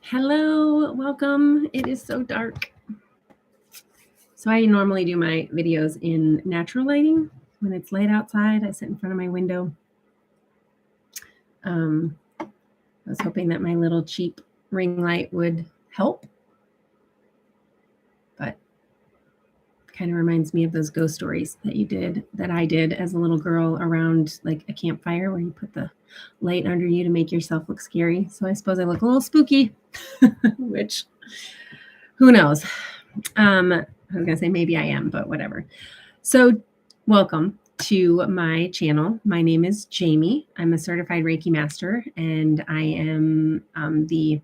Hello, welcome. It is so dark. So I normally do my videos in natural lighting. When it's light outside, I sit in front of my window. I was hoping that my little cheap ring light would help, but kind of reminds me of those ghost stories that I did as a little girl around like a campfire where you put the light under you to make yourself look scary. So I suppose I look a little spooky, which who knows? I was going to say maybe I am, but whatever. So welcome to my channel. My name is Jamie. I'm a certified Reiki master, and I am the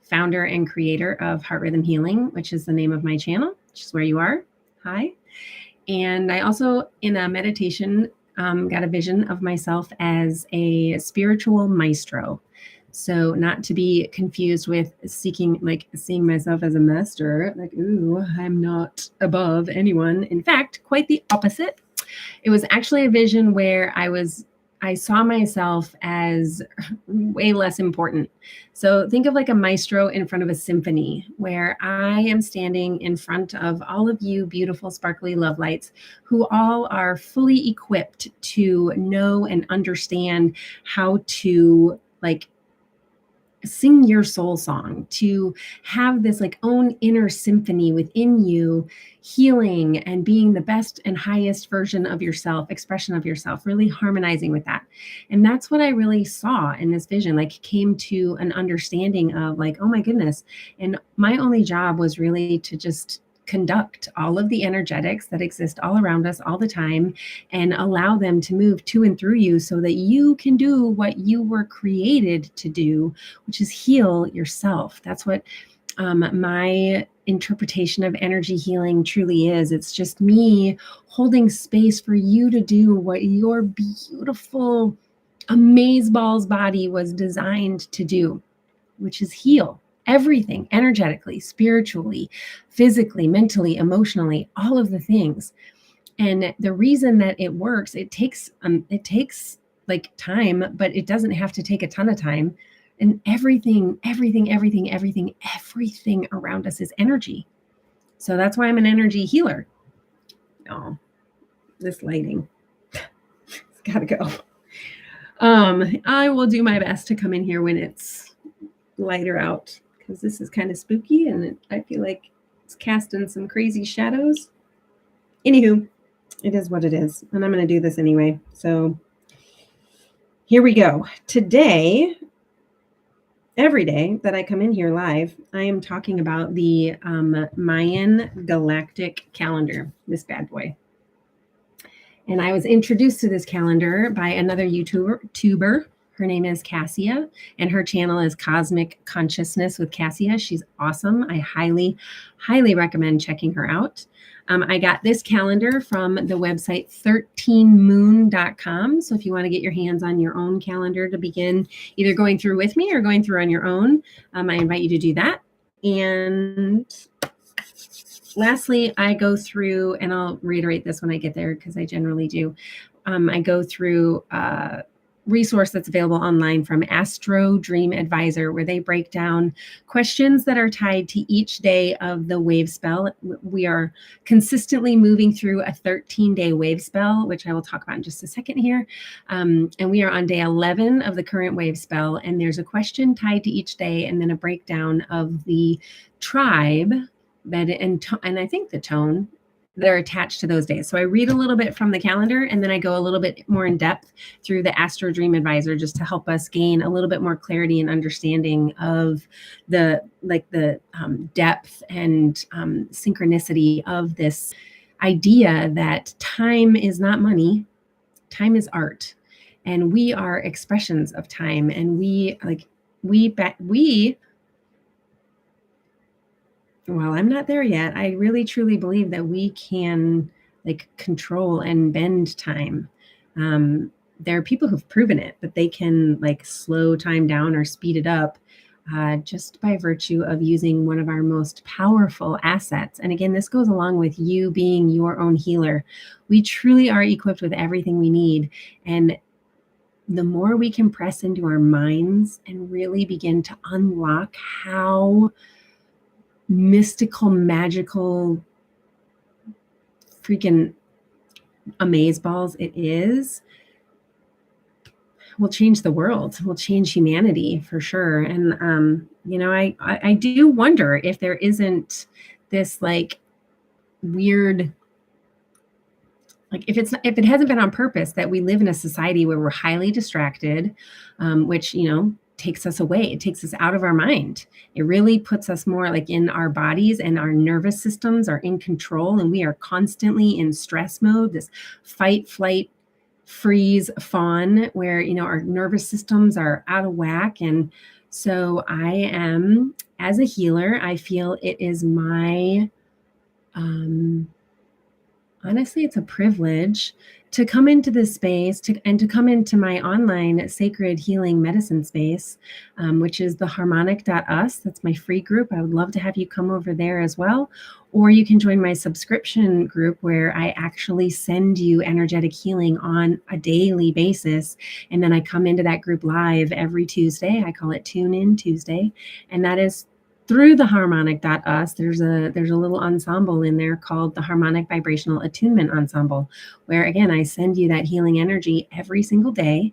founder and creator of Heart Rhythm Healing, which is the name of my channel, which is where you are. Hi. And I also, in a meditation, got a vision of myself as a spiritual maestro. So not to be confused with seeing myself as a master, like, ooh, I'm not above anyone. In fact, quite the opposite. It was actually a vision where I saw myself as way less important. So think of like a maestro in front of a symphony where I am standing in front of all of you beautiful, sparkly love lights who all are fully equipped to know and understand how to sing your soul song, to have this own inner symphony within you, healing and being the best and highest version of yourself, expression of yourself, really harmonizing with that. And that's what I really saw in this vision, came to an understanding of oh my goodness. And my only job was really to just conduct all of the energetics that exist all around us all the time and allow them to move to and through you so that you can do what you were created to do, which is heal yourself. That's what my interpretation of energy healing truly is. It's just me holding space for you to do what your beautiful amazeballs body was designed to do, which is heal everything energetically, spiritually, physically, mentally, emotionally, all of the things. And the reason that it works, it takes time, but it doesn't have to take a ton of time. And everything around us is energy. So that's why I'm an energy healer. Oh, this lighting. It's gotta go. I will do my best to come in here when it's lighter out, because this is kind of spooky and I feel like it's casting some crazy shadows. Anywho, it is what it is, and I'm going to do this anyway. So here we go. Today, every day that I come in here live, I am talking about the Mayan Galactic Calendar, this bad boy. And I was introduced to this calendar by another YouTuber. Her name is Cassia, and her channel is Cosmic Consciousness with Cassia. She's awesome. I highly, highly recommend checking her out. I got this calendar from the website 13moon.com. So if you want to get your hands on your own calendar to begin either going through with me or going through on your own, I invite you to do that. And lastly, I go through, and I'll reiterate this when I get there because I generally do. I go through resource that's available online from Astro Dream Advisor, where they break down questions that are tied to each day of the wave spell. We are consistently moving through a 13-day wave spell, which I will talk about in just a second here. And we are on day 11 of the current wave spell, and there's a question tied to each day and then a breakdown of the tribe and I think the tone that are attached to those days. So I read a little bit from the calendar, and then I go a little bit more in depth through the Astro Dream Advisor just to help us gain a little bit more clarity and understanding of the depth and synchronicity of this idea that time is not money, time is art, and we are expressions of time, and well, I'm not there yet. I really truly believe that we can control and bend time. There are people who've proven it, that they can slow time down or speed it up just by virtue of using one of our most powerful assets. And again, this goes along with you being your own healer. We truly are equipped with everything we need. And the more we can press into our minds and really begin to unlock how mystical, magical, freaking amazeballs it is, will change the world, will change humanity for sure. And I do wonder if there isn't this like weird, like if it hasn't been on purpose, that we live in a society where we're highly distracted, which takes us away. It takes us out of our mind. It really puts us more like in our bodies, and our nervous systems are in control, and we are constantly in stress mode, this fight, flight, freeze, fawn, where our nervous systems are out of whack. And so I am, as a healer, I feel it is my honestly, it's a privilege to come into this space and to come into my online sacred healing medicine space, which is the harmonic.us. That's my free group. I would love to have you come over there as well. Or you can join my subscription group, where I actually send you energetic healing on a daily basis. And then I come into that group live every Tuesday. I call it Tune In Tuesday. And that is through the harmonic.us. There's a little ensemble in there called the Harmonic Vibrational Attunement Ensemble, where again, I send you that healing energy every single day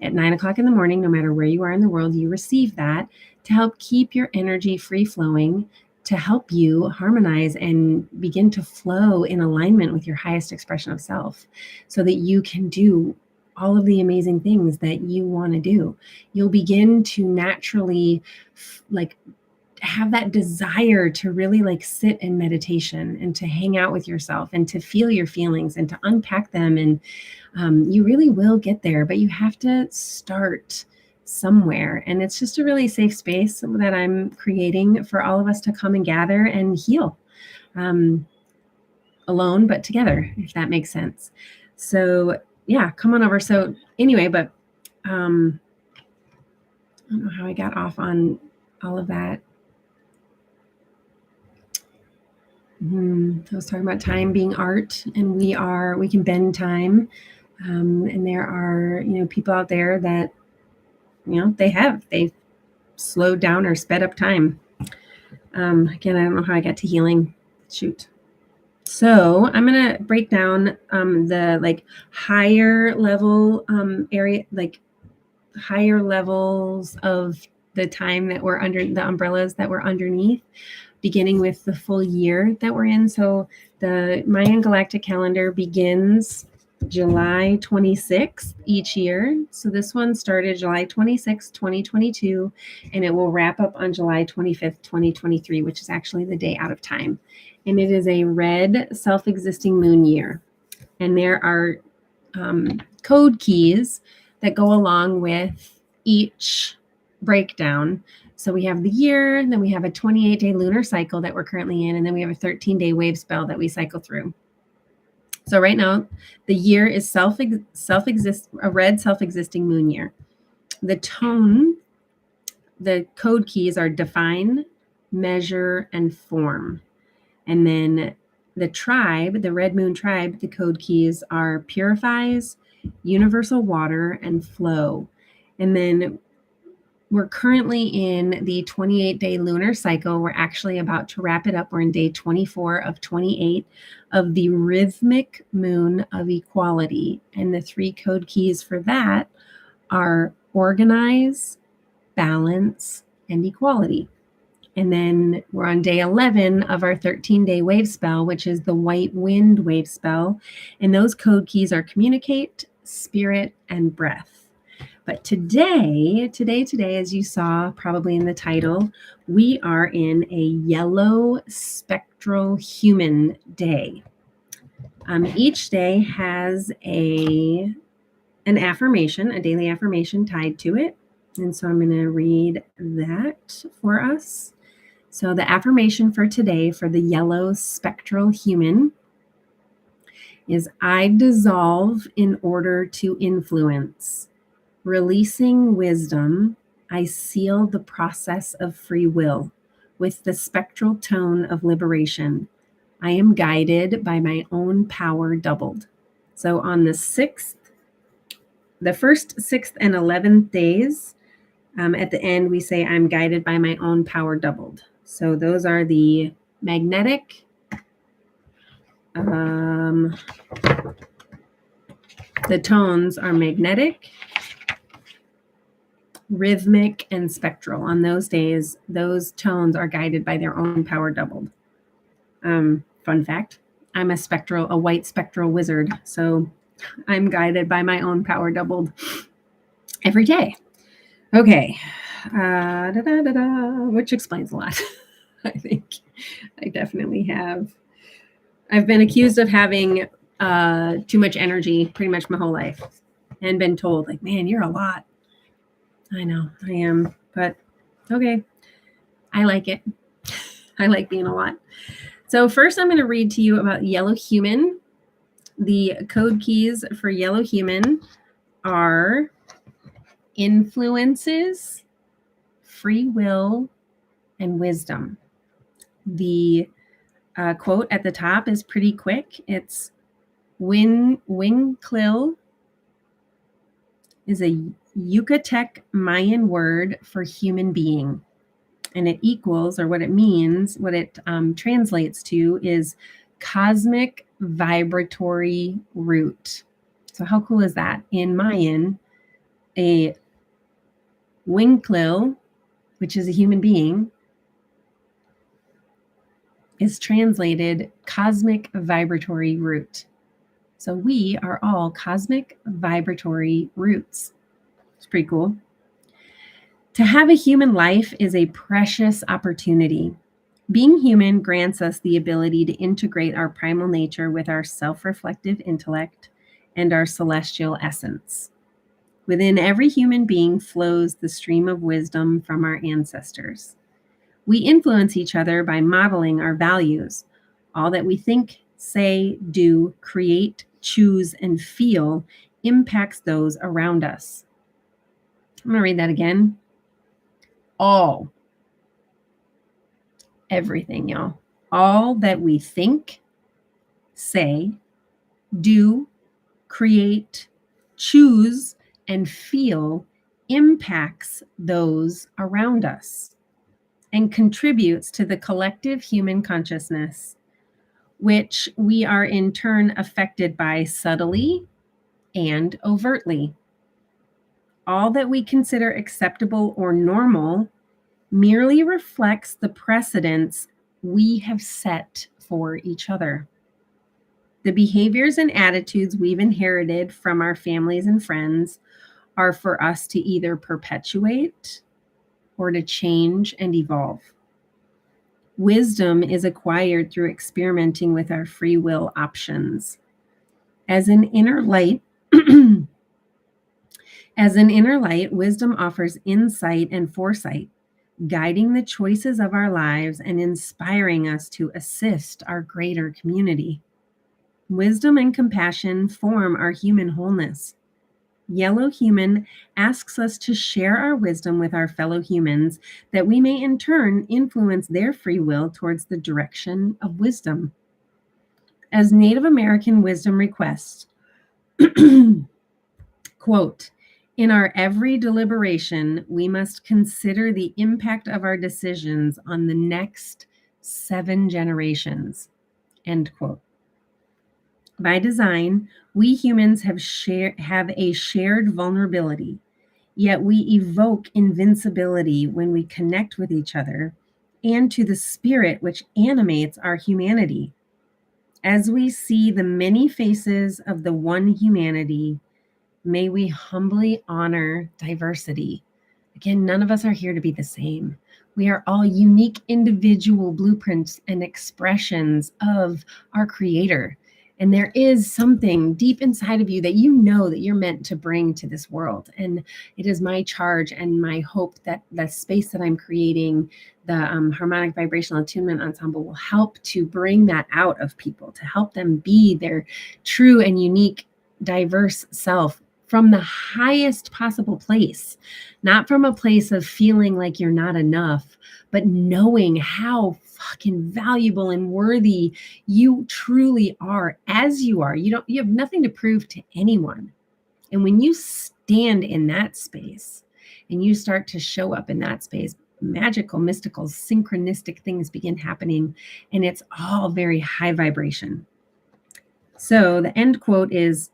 at 9:00 in the morning. No matter where you are in the world, you receive that to help keep your energy free flowing, to help you harmonize and begin to flow in alignment with your highest expression of self, so that you can do all of the amazing things that you want to do. You'll begin to naturally have that desire to really sit in meditation and to hang out with yourself and to feel your feelings and to unpack them. And you really will get there, but you have to start somewhere. And it's just a really safe space that I'm creating for all of us to come and gather and heal, alone, but together, if that makes sense. So yeah, come on over. So anyway, but I don't know how I got off on all of that. I was talking about time being art, and we can bend time. And there are, people out there that, they've slowed down or sped up time. Again, I don't know how I got to healing. Shoot. So I'm going to break down the higher level area, higher levels of the time that we're under, the umbrellas that we're underneath, beginning with the full year that we're in. So the Mayan Galactic Calendar begins July 26th each year. So this one started July 26th, 2022, and it will wrap up on July 25th, 2023, which is actually the day out of time. And it is a red self-existing moon year. And there are code keys that go along with each breakdown. So we have the year, then we have a 28-day lunar cycle that we're currently in, and then we have a 13-day wave spell that we cycle through. So right now, the year is a red self-existing moon year. The tone, the code keys are define, measure, and form. And then the tribe, the red moon tribe, the code keys are purifies, universal water, and flow. And then we're currently in the 28-day lunar cycle. We're actually about to wrap it up. We're in day 24 of 28 of the rhythmic moon of equality. And the three code keys for that are organize, balance, and equality. And then we're on day 11 of our 13-day wave spell, which is the white wind wave spell. And those code keys are communicate, spirit, and breath. But today, as you saw probably in the title, we are in a Yellow Spectral Human day. Each day has an affirmation, a daily affirmation tied to it. And so I'm going to read that for us. So the affirmation for today for the Yellow Spectral Human is, I dissolve in order to influence. Releasing wisdom, I seal the process of free will with the spectral tone of liberation. I am guided by my own power doubled. So on the 6th the 1st, 6th, and 11th days, at the end, we say, I'm guided by my own power doubled. So those are the magnetic, the tones are magnetic, rhythmic, and spectral. On those days, those tones are guided by their own power doubled. Fun fact, I'm a white spectral wizard. So I'm guided by my own power doubled every day. Okay. Which explains a lot. I think I definitely have. I've been accused of having too much energy pretty much my whole life and been told, like, man, you're a lot. I know I am, but okay. I like it. I like being a lot. So first I'm going to read to you about Yellow Human. The code keys for Yellow Human are influences, free will, and wisdom. The quote at the top is pretty quick. It's Winklil is a Yucatec Mayan word for human being. And it equals, or what it means, what it translates to is cosmic vibratory root. So how cool is that? In Mayan, a Winklil, which is a human being, is translated cosmic vibratory root. So we are all cosmic vibratory roots. It's pretty cool. To have a human life is a precious opportunity. Being human grants us the ability to integrate our primal nature with our self-reflective intellect and our celestial essence. Within every human being flows the stream of wisdom from our ancestors. We influence each other by modeling our values. All that we think, say, do, create, choose, and feel impacts those around us. I'm going to read that again. All. Everything, y'all. All that we think, say, do, create, choose, and feel impacts those around us and contributes to the collective human consciousness, which we are in turn affected by subtly and overtly. All that we consider acceptable or normal merely reflects the precedents we have set for each other. The behaviors and attitudes we've inherited from our families and friends are for us to either perpetuate or to change and evolve. Wisdom is acquired through experimenting with our free will options. As an inner light, wisdom offers insight and foresight, guiding the choices of our lives and inspiring us to assist our greater community. Wisdom and compassion form our human wholeness. Yellow Human asks us to share our wisdom with our fellow humans that we may in turn influence their free will towards the direction of wisdom. As Native American wisdom requests, quote, in our every deliberation, we must consider the impact of our decisions on the next 7 generations, end quote. By design, we humans have a shared vulnerability, yet we evoke invincibility when we connect with each other and to the spirit which animates our humanity. As we see the many faces of the one humanity, may we humbly honor diversity. Again, none of us are here to be the same. We are all unique individual blueprints and expressions of our Creator. And there is something deep inside of you that you know that you're meant to bring to this world. And it is my charge and my hope that the space that I'm creating, the Harmonic Vibrational Attunement Ensemble, will help to bring that out of people, to help them be their true and unique, diverse self from the highest possible place, not from a place of feeling like you're not enough, but knowing how fucking valuable and worthy you truly are as you are. You have nothing to prove to anyone. And when you stand in that space and you start to show up in that space, magical, mystical, synchronistic things begin happening, and it's all very high vibration. So the end quote is,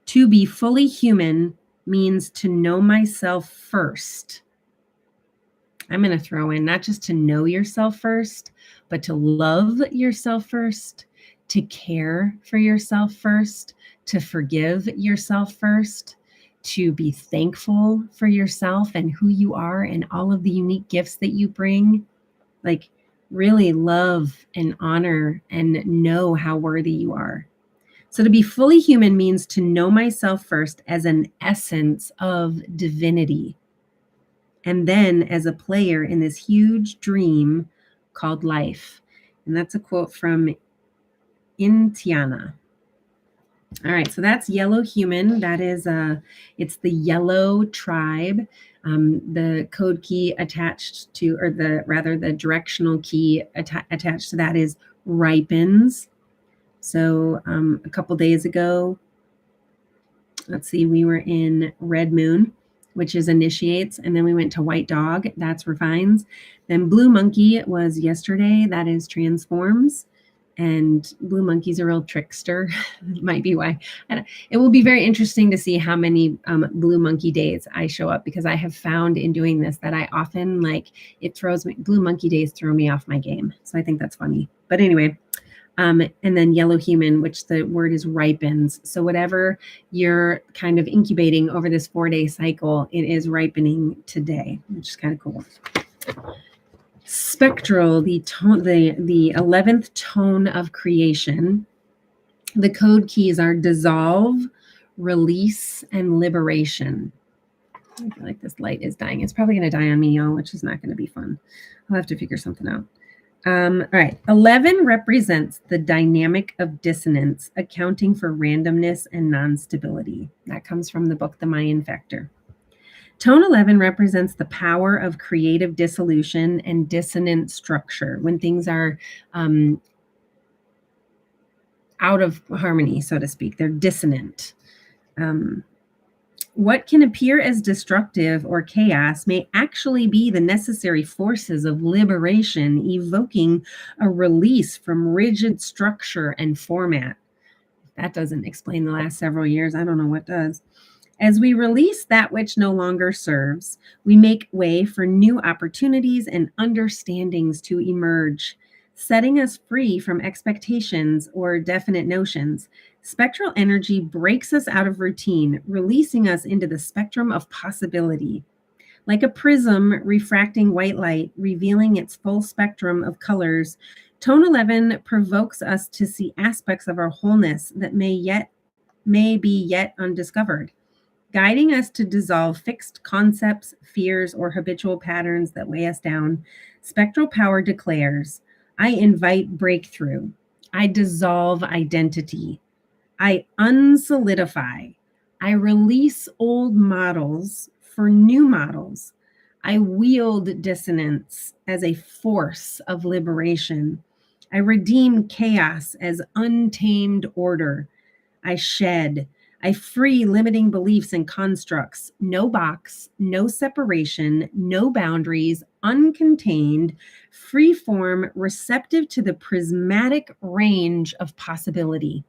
"To be fully human means to know myself first." I'm going to throw in not just to know yourself first, but to love yourself first, to care for yourself first, to forgive yourself first, to be thankful for yourself and who you are and all of the unique gifts that you bring. Like, really love and honor and know how worthy you are. So to be fully human means to know myself first as an essence of divinity, and then as a player in this huge dream called life. And that's a quote from Intiana. All right, so that's Yellow Human. That is it's the Yellow tribe. The code key attached to, or the directional key attached to that is ripens. So a couple days ago, let's see, we were in Red Moon, which is initiates, and then we went to White Dog, that's refines. Then Blue Monkey was yesterday, that is transforms. And Blue Monkey's a real trickster. Might be why. It will be very interesting to see how many Blue Monkey days I show up, because I have found in doing this that I often Blue Monkey days throw me off my game. So I think that's funny. But anyway, and then Yellow Human, which the word is ripens. So whatever you're kind of incubating over this 4-day cycle, it is ripening today, which is kind of cool. Spectral, the 11th tone of creation. The code keys are dissolve, release, and liberation. I feel like this light is dying. It's probably going to die on me, y'all, which is not going to be fun. I'll have to figure something out. All right. 11 represents the dynamic of dissonance, accounting for randomness and non-stability. That comes from the book, The Mayan Factor. Tone 11 represents the power of creative dissolution and dissonant structure, when things are out of harmony, so to speak. They're dissonant. What can appear as destructive or chaos may actually be the necessary forces of liberation, evoking a release from rigid structure and format. If that doesn't explain the last several years, I don't know what does. As we release that which no longer serves, we make way for new opportunities and understandings to emerge, setting us free from expectations or definite notions. Spectral energy breaks us out of routine, releasing us into the spectrum of possibility. Like a prism refracting white light, revealing its full spectrum of colors, Tone 11 provokes us to see aspects of our wholeness that may be yet undiscovered, guiding us to dissolve fixed concepts, fears, or habitual patterns that weigh us down. Spectral power declares, I invite breakthrough. I dissolve identity. I unsolidify. I release old models for new models. I wield dissonance as a force of liberation. I redeem chaos as untamed order. I shed. I free limiting beliefs and constructs. No box, no separation, no boundaries, uncontained, free form, receptive to the prismatic range of possibility.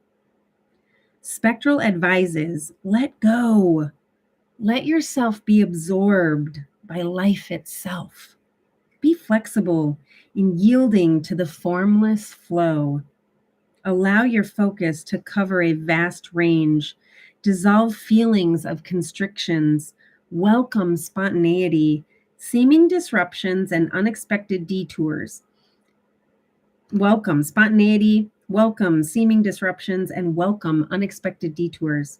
Spectral advises, let go. Let yourself be absorbed by life itself. Be flexible in yielding to the formless flow. Allow your focus to cover a vast range. Dissolve feelings of constrictions. Welcome spontaneity, seeming disruptions, and unexpected detours. Welcome spontaneity, welcome seeming disruptions, and welcome unexpected detours.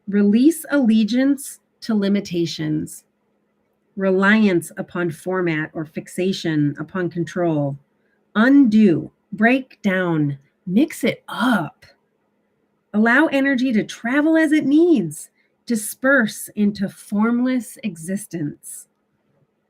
Release allegiance to limitations, reliance upon format or fixation upon control. Undo, break down, mix it up. Allow energy to travel as it needs, disperse into formless existence.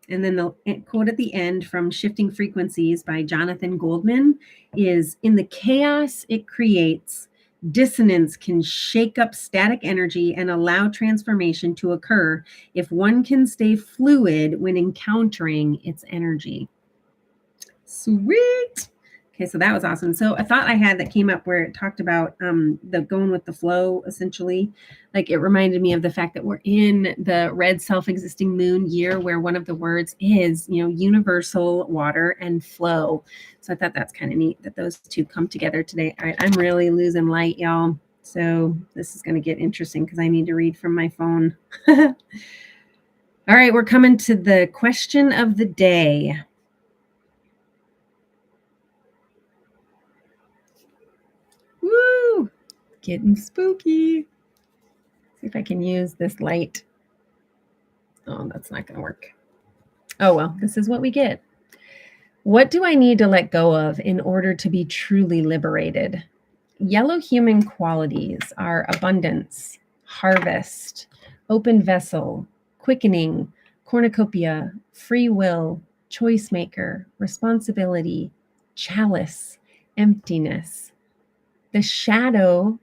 And then the quote at the end from Shifting Frequencies by Jonathan Goldman is, in the chaos it creates, Dissonance can shake up static energy and allow transformation to occur if one can stay fluid when encountering its energy. Sweet. Okay, so that was awesome. So a thought I had that came up where it talked about the going with the flow, essentially. Like it reminded me of the fact that we're in the red self-existing moon year where one of the words is, universal water and flow. So I thought that's kind of neat that those two come together today. All right, I'm really losing light, y'all. So this is going to get interesting because I need to read from my phone. All right, we're coming to the question of the day. Woo! Getting spooky. See if I can use this light. Oh, that's not going to work. Oh, well, this is what we get. What do I need to let go of in order to be truly liberated? Yellow human qualities are abundance, harvest, open vessel, quickening, cornucopia, free will, choice maker, responsibility, chalice, emptiness. The shadow,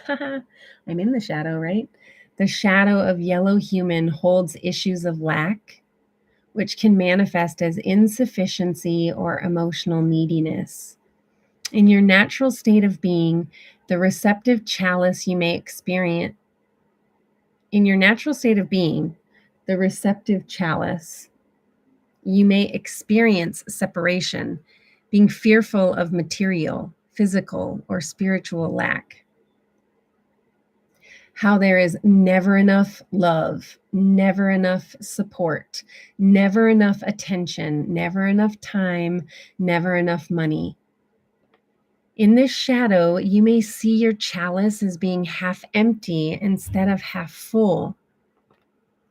I'm in the shadow, right? The shadow of yellow human holds issues of lack, which can manifest as insufficiency or emotional neediness. In your natural state of being, the receptive chalice you may experience, in your natural state of being, the receptive chalice, you may experience separation, being fearful of material, physical, or spiritual lack. How there is never enough love, never enough support, never enough attention, never enough time, never enough money. In this shadow, you may see your chalice as being half empty instead of half full.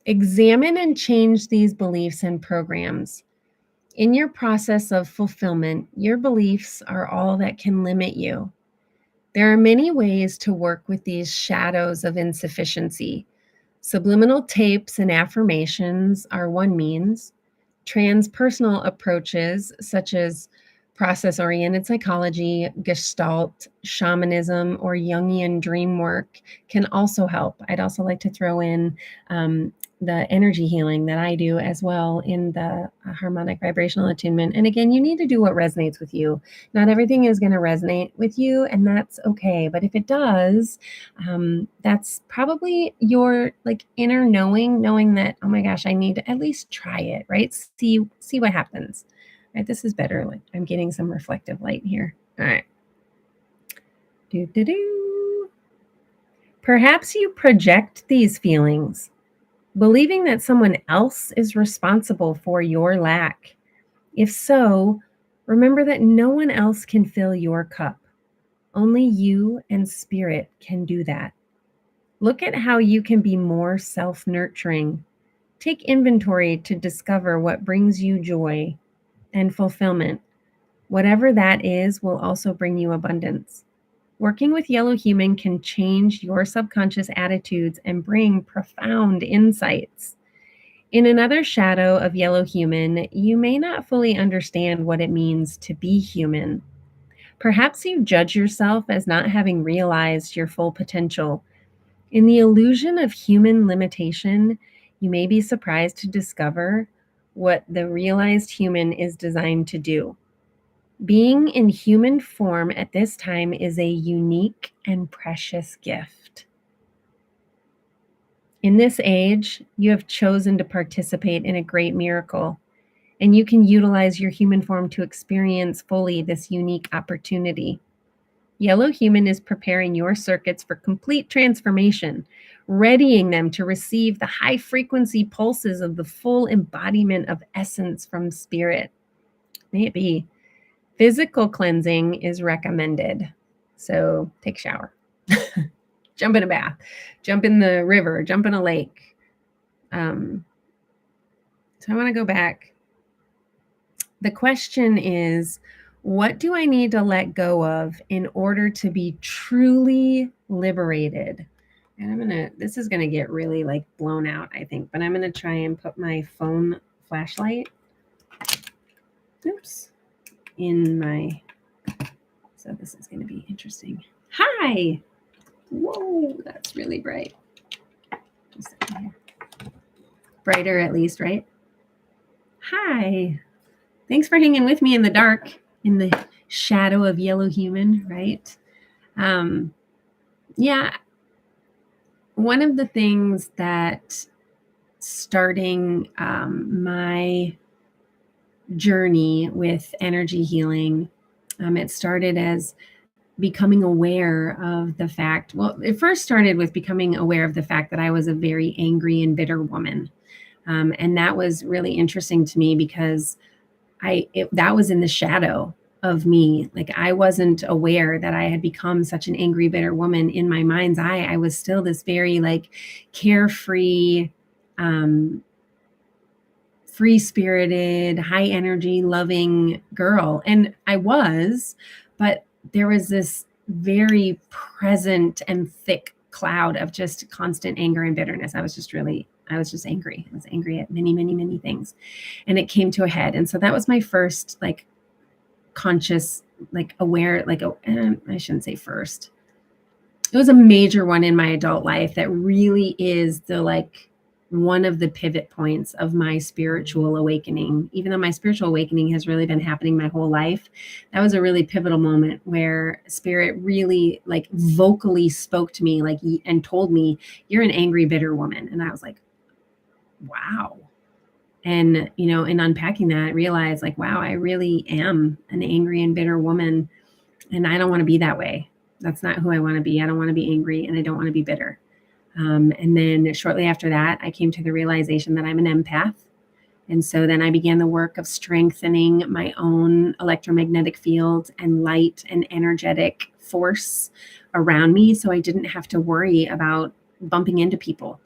Examine and change these beliefs and programs. In your process of fulfillment, your beliefs are all that can limit you. There are many ways to work with these shadows of insufficiency. Subliminal tapes and affirmations are one means. Transpersonal approaches, such as process-oriented psychology, Gestalt, shamanism, or Jungian dream work, can also help. I'd also like to throw in the energy healing that I do as well in the harmonic vibrational attunement. And again, you need to do what resonates with you. Not everything is going to resonate with you, and that's okay. But if it does, that's probably your inner knowing that, oh my gosh, I need to at least try it, right? See what happens. All right, this is better. I'm getting some reflective light here. All right. Perhaps you project these feelings, believing that someone else is responsible for your lack. If so, remember that no one else can fill your cup. Only you and spirit can do that. Look at how you can be more self-nurturing. Take inventory to discover what brings you joy and fulfillment. Whatever that is will also bring you abundance. Working with Yellow Human can change your subconscious attitudes and bring profound insights. In another shadow of Yellow Human, you may not fully understand what it means to be human. Perhaps you judge yourself as not having realized your full potential. In the illusion of human limitation, you may be surprised to discover what the realized human is designed to do. Being in human form at this time is a unique and precious gift. In this age, you have chosen to participate in a great miracle, and you can utilize your human form to experience fully this unique opportunity. Yellow Human is preparing your circuits for complete transformation, readying them to receive the high frequency pulses of the full embodiment of essence from spirit. May it be. Physical cleansing is recommended. So take a shower, jump in a bath, jump in the river, jump in a lake. So I want to go back. The question is, what do I need to let go of in order to be truly liberated? And this is going to get really blown out, I think, but I'm going to try and put my phone flashlight, in my, so this is going to be interesting. Hi. Whoa, that's really bright. Brighter at least, right? Hi. Thanks for hanging with me in the dark, in the shadow of Yellow Human, right? Yeah. One of the things that starting my journey with energy healing, it started as becoming aware of the fact, well, it first started with becoming aware of the fact that I was a very angry and bitter woman. And that was really interesting to me because that was in the shadow of me. Like I wasn't aware that I had become such an angry, bitter woman. In my mind's eye, I was still this very like carefree, free-spirited, high energy, loving girl. And I was, but there was this very present and thick cloud of just constant anger and bitterness. I was just angry. I was angry at many, many, many things. And it came to a head. And so that was my first like conscious, like aware, like, I shouldn't say first. It was a major one in my adult life that really is the like one of the pivot points of my spiritual awakening. Even though my spiritual awakening has really been happening my whole life, that was a really pivotal moment where spirit really like vocally spoke to me like and told me, you're an angry, bitter woman. And I was like, wow. And, you know, in unpacking that, I realized like, wow, I really am an angry and bitter woman. And I don't want to be that way. That's not who I want to be. I don't want to be angry and I don't want to be bitter. And then shortly after that, I came to the realization that I'm an empath. And so then I began the work of strengthening my own electromagnetic field and light and energetic force around me. So I didn't have to worry about bumping into people.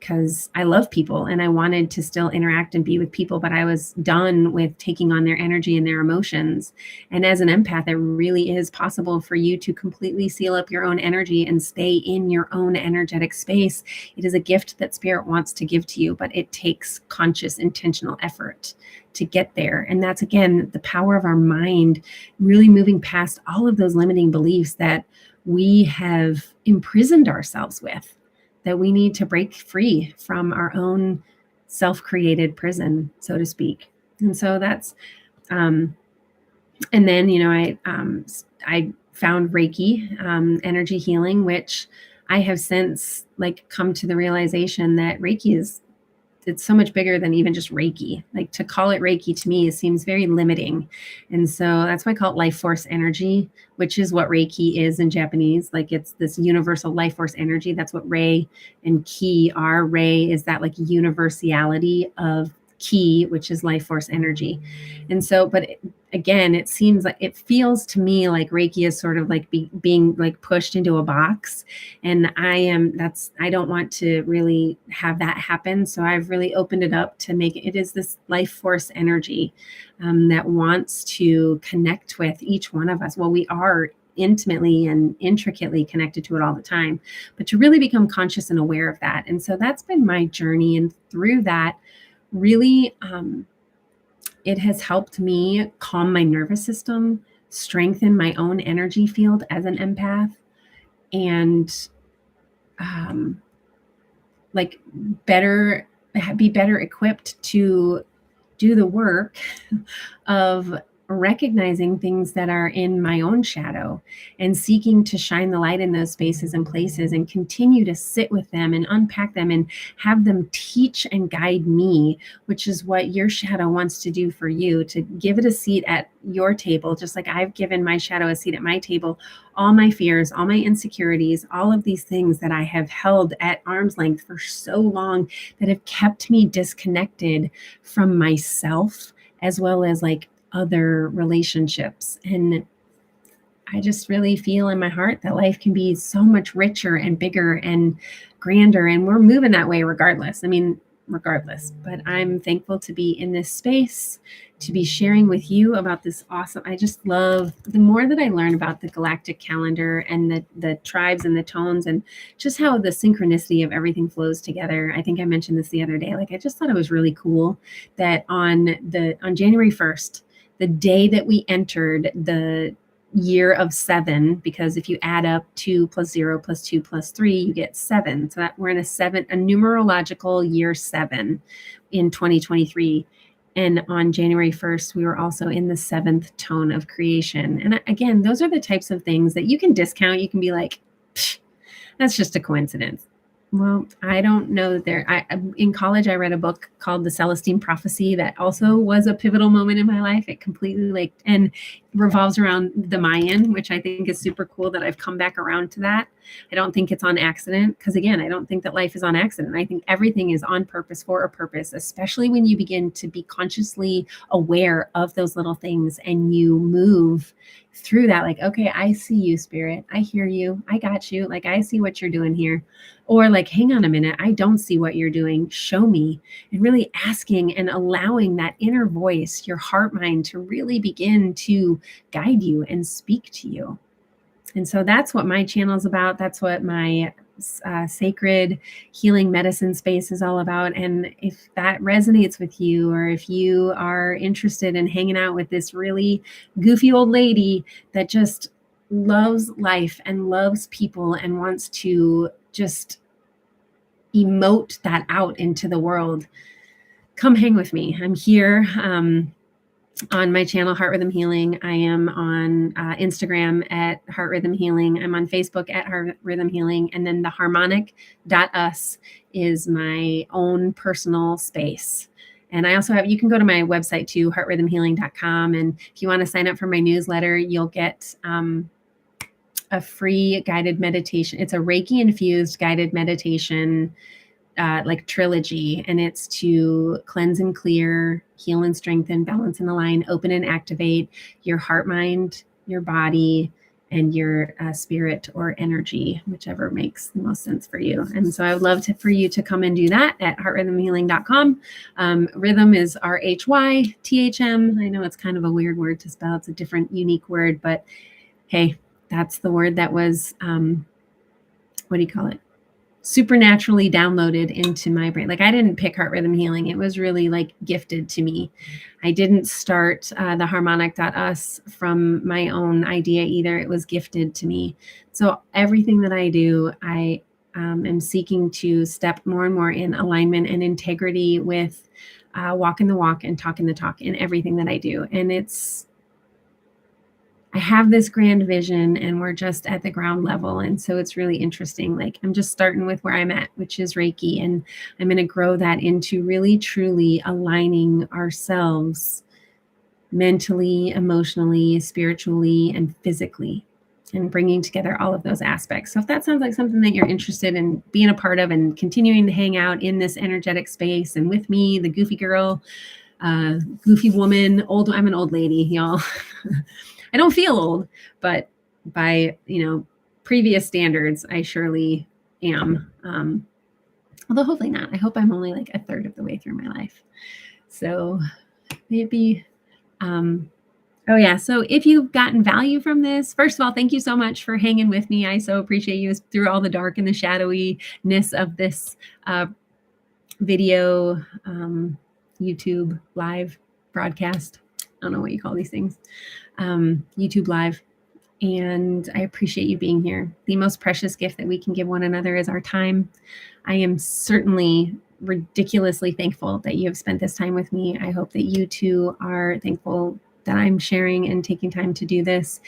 Because I love people and I wanted to still interact and be with people, but I was done with taking on their energy and their emotions. And as an empath, it really is possible for you to completely seal up your own energy and stay in your own energetic space. It is a gift that spirit wants to give to you, but it takes conscious, intentional effort to get there. And that's, again, the power of our mind, really moving past all of those limiting beliefs that we have imprisoned ourselves with, that we need to break free from our own self-created prison, so to speak. And so that's, and then, you know, I found Reiki, energy healing, which I have since like come to the realization that Reiki it's so much bigger than even just Reiki. Like to call it Reiki to me seems very limiting. And so that's why I call it life force energy, which is what Reiki is in Japanese. Like it's this universal life force energy. That's what Rei and Ki are. Rei is that like universality of Ki, which is life force energy. And so, but again, it seems like, it feels to me like Reiki is sort of like being like pushed into a box. And I don't want to really have that happen. So I've really opened it up to make it is this life force energy that wants to connect with each one of us. Well, we are intimately and intricately connected to it all the time, but to really become conscious and aware of that. And so that's been my journey. And through that, really, it has helped me calm my nervous system, strengthen my own energy field as an empath, and like be better equipped to do the work of recognizing things that are in my own shadow and seeking to shine the light in those spaces and places and continue to sit with them and unpack them and have them teach and guide me, which is what your shadow wants to do for you, to give it a seat at your table, just like I've given my shadow a seat at my table. All my fears, all my insecurities, all of these things that I have held at arm's length for so long that have kept me disconnected from myself, as well as like other relationships. And I just really feel in my heart that life can be so much richer and bigger and grander. And we're moving that way regardless. But I'm thankful to be in this space, to be sharing with you about this awesome. I just love the more that I learn about the galactic calendar and the tribes and the tones and just how the synchronicity of everything flows together. I think I mentioned this the other day. Like I just thought it was really cool that on January 1st, the day that we entered the year of 7, because if you add up 2 plus 0 plus 2 plus 3, you get 7. So that we're in a numerological year 7 in 2023. And on January 1st, we were also in the 7th tone of creation. And again, those are the types of things that you can discount. You can be like, that's just a coincidence. Well, I don't know that in college, I read a book called The Celestine Prophecy that also was a pivotal moment in my life. It completely and revolves around the Mayan, which I think is super cool that I've come back around to that. I don't think it's on accident, because again, I don't think that life is on accident. I think everything is on purpose for a purpose, especially when you begin to be consciously aware of those little things and you move through that. Like, okay, I see you, spirit. I hear you. I got you. Like, I see what you're doing here. Or like, hang on a minute, I don't see what you're doing. Show me. And really asking and allowing that inner voice, your heart mind, to really begin to guide you and speak to you. And so that's what my channel is about. That's what my sacred healing medicine space is all about. And if that resonates with you, or if you are interested in hanging out with this really goofy old lady that just loves life and loves people and wants to just emote that out into the world, come hang with me. I'm here on my channel, Heart Rhythm Healing. I am on Instagram at Heart Rhythm Healing. I'm on Facebook at Heart Rhythm Healing. And then the harmonic.us is my own personal space. And I also you can go to my website too, heartrhythmhealing.com. And if you want to sign up for my newsletter, you'll get a free guided meditation. It's a Reiki infused guided meditation like trilogy, and it's to cleanse and clear, heal and strengthen, balance and align, open and activate your heart, mind, your body, and your spirit or energy, whichever makes the most sense for you. And so I would love for you to come and do that at heartrhythmhealing.com. Rhythm is RHYTHM. I know it's kind of a weird word to spell. It's a different, unique word, but hey, that's the word that was, supernaturally downloaded into my brain. Like, I didn't pick Heart Rhythm Healing. It was really like gifted to me. I didn't start the harmonic.us from my own idea either. It was gifted to me. So everything that I do, I am seeking to step more and more in alignment and integrity with walking the walk and talking the talk in everything that I do. And I have this grand vision, and we're just at the ground level. And so it's really interesting. Like, I'm just starting with where I'm at, which is Reiki. And I'm going to grow that into really, truly aligning ourselves mentally, emotionally, spiritually, and physically, and bringing together all of those aspects. So if that sounds like something that you're interested in being a part of and continuing to hang out in this energetic space, and with me, the goofy girl, goofy woman, I'm an old lady, y'all. I don't feel old, but by, previous standards, I surely am. Although hopefully not. I hope I'm only like a third of the way through my life. So maybe, so if you've gotten value from this, first of all, thank you so much for hanging with me. I so appreciate you through all the dark and the shadowiness of this video, YouTube live broadcast. I don't know what you call these things. YouTube live. And I appreciate you being here. The most precious gift that we can give one another is our time. I am certainly ridiculously thankful that you have spent this time with me. I hope that you too are thankful that I'm sharing and taking time to do this.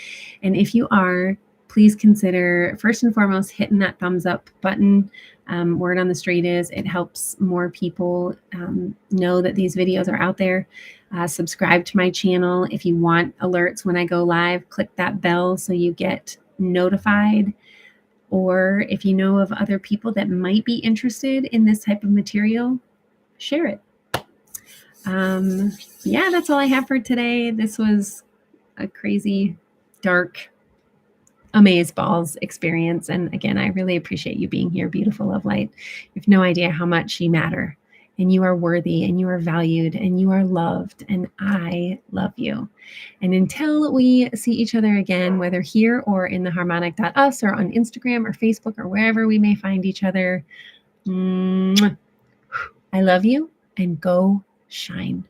And if you are, please consider, first and foremost, hitting that thumbs up button. Word on the street is it helps more people know that these videos are out there. Subscribe to my channel. If you want alerts when I go live, click that bell so you get notified. Or if you know of other people that might be interested in this type of material, share it. That's all I have for today. This was a crazy, dark, amazeballs experience. And again, I really appreciate you being here, beautiful love light. You have no idea how much you matter, and you are worthy, and you are valued, and you are loved, and I love you. And until we see each other again, whether here or in the harmonic.us or on Instagram or Facebook or wherever we may find each other, I love you, and go shine.